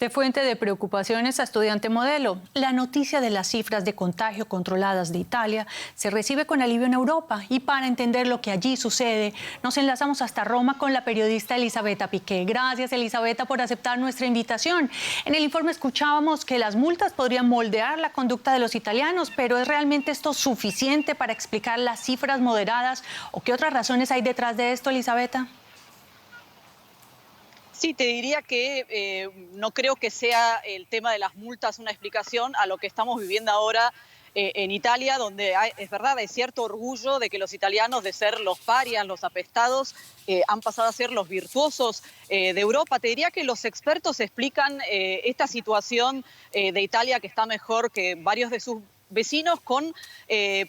De fuente de preocupaciones a estudiante modelo, la noticia de las cifras de contagio controladas de Italia se recibe con alivio en Europa y para entender lo que allí sucede, nos enlazamos hasta Roma con la periodista Elisabetta Piqué. Gracias, Elisabetta, por aceptar nuestra invitación. En el informe escuchábamos que las multas podrían moldear la conducta de los italianos, pero ¿es realmente esto suficiente para explicar las cifras moderadas o qué otras razones hay detrás de esto, Elisabetta? Sí, te diría que no creo que sea el tema de las multas una explicación a lo que estamos viviendo ahora en Italia, donde es verdad, hay cierto orgullo de que los italianos, de ser los parias, los apestados, han pasado a ser los virtuosos de Europa. Te diría que los expertos explican esta situación de Italia, que está mejor que varios de sus vecinos,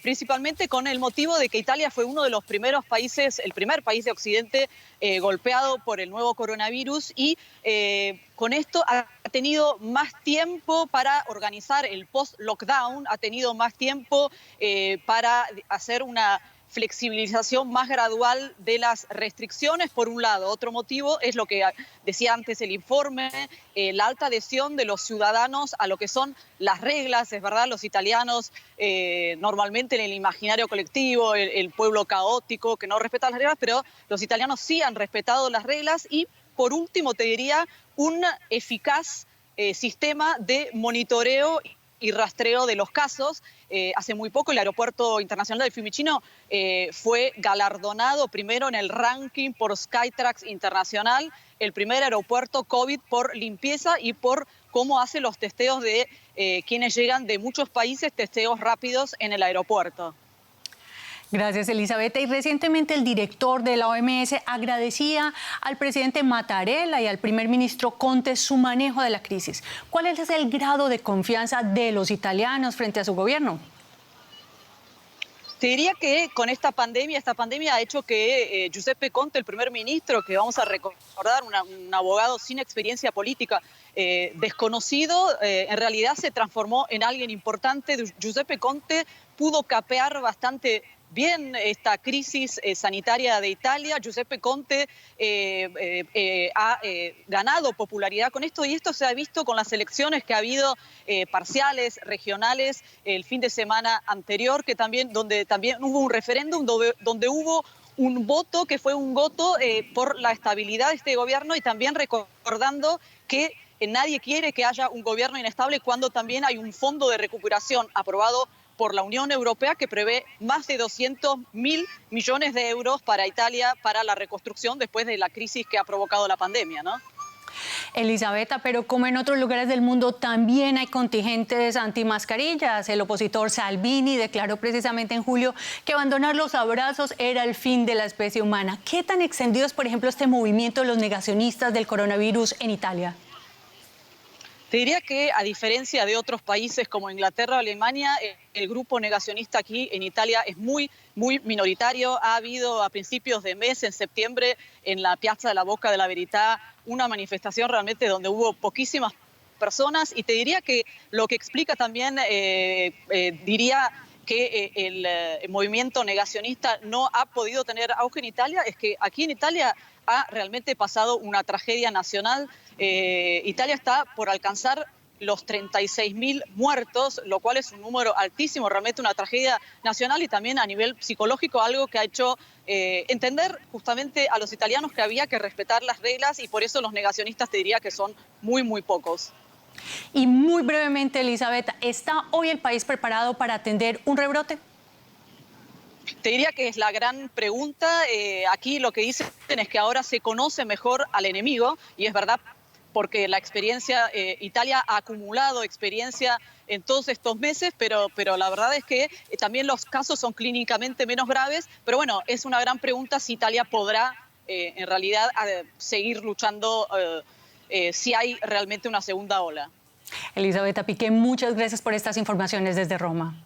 principalmente con el motivo de que Italia fue uno de los primeros países, el primer país de Occidente golpeado por el nuevo coronavirus y con esto ha tenido más tiempo para organizar el post-lockdown, ha tenido más tiempo para hacer una flexibilización más gradual de las restricciones, por un lado. Otro motivo es lo que decía antes el informe, la alta adhesión de los ciudadanos a lo que son las reglas. Es verdad, los italianos normalmente en el imaginario colectivo, el pueblo caótico que no respeta las reglas, pero los italianos sí han respetado las reglas y, por último, te diría, un eficaz sistema de monitoreo y rastreo de los casos. Hace muy poco el Aeropuerto Internacional de Fiumicino fue galardonado primero en el ranking por Skytrax Internacional, el primer aeropuerto COVID por limpieza y por cómo hace los testeos de quienes llegan de muchos países, testeos rápidos en el aeropuerto. Gracias, Elisabetta. Y recientemente el director de la OMS agradecía al presidente Mattarella y al primer ministro Conte su manejo de la crisis. ¿Cuál es el grado de confianza de los italianos frente a su gobierno? Te diría que con esta pandemia ha hecho que Giuseppe Conte, el primer ministro, que vamos a recordar, un abogado sin experiencia política, desconocido, en realidad se transformó en alguien importante. Giuseppe Conte pudo capear bastante bien esta crisis sanitaria de Italia. Giuseppe Conte ha ganado popularidad con esto y esto se ha visto con las elecciones que ha habido parciales, regionales, el fin de semana anterior, donde también hubo un referéndum, donde hubo un voto que fue un voto por la estabilidad de este gobierno y también recordando que nadie quiere que haya un gobierno inestable cuando también hay un fondo de recuperación aprobado por la Unión Europea que prevé más de 200.000 millones de euros para Italia para la reconstrucción después de la crisis que ha provocado la pandemia, ¿no? Elisabetta, pero como en otros lugares del mundo también hay contingentes antimascarillas. El opositor Salvini declaró precisamente en julio que abandonar los abrazos era el fin de la especie humana. ¿Qué tan extendido es, por ejemplo, este movimiento de los negacionistas del coronavirus en Italia? Te diría que, a diferencia de otros países como Inglaterra o Alemania, el grupo negacionista aquí en Italia es muy minoritario. Ha habido a principios de mes, en septiembre, en la Piazza de la Bocca della Verità, una manifestación realmente donde hubo poquísimas personas. Y te diría que lo que explica también, diría que el movimiento negacionista no ha podido tener auge en Italia, es que aquí en Italia ha realmente pasado una tragedia nacional. Italia está por alcanzar los 36.000 muertos, lo cual es un número altísimo, realmente una tragedia nacional y también a nivel psicológico, algo que ha hecho entender justamente a los italianos que había que respetar las reglas y por eso los negacionistas te diría que son muy pocos. Y muy brevemente, Elisabetta, ¿está hoy el país preparado para atender un rebrote? Te diría que es la gran pregunta. Aquí lo que dicen es que ahora se conoce mejor al enemigo y es verdad porque la experiencia, Italia ha acumulado experiencia en todos estos meses, pero la verdad es que también los casos son clínicamente menos graves. Pero bueno, es una gran pregunta si Italia podrá en realidad seguir luchando si hay realmente una segunda ola. Elisabetta Piqué, muchas gracias por estas informaciones desde Roma.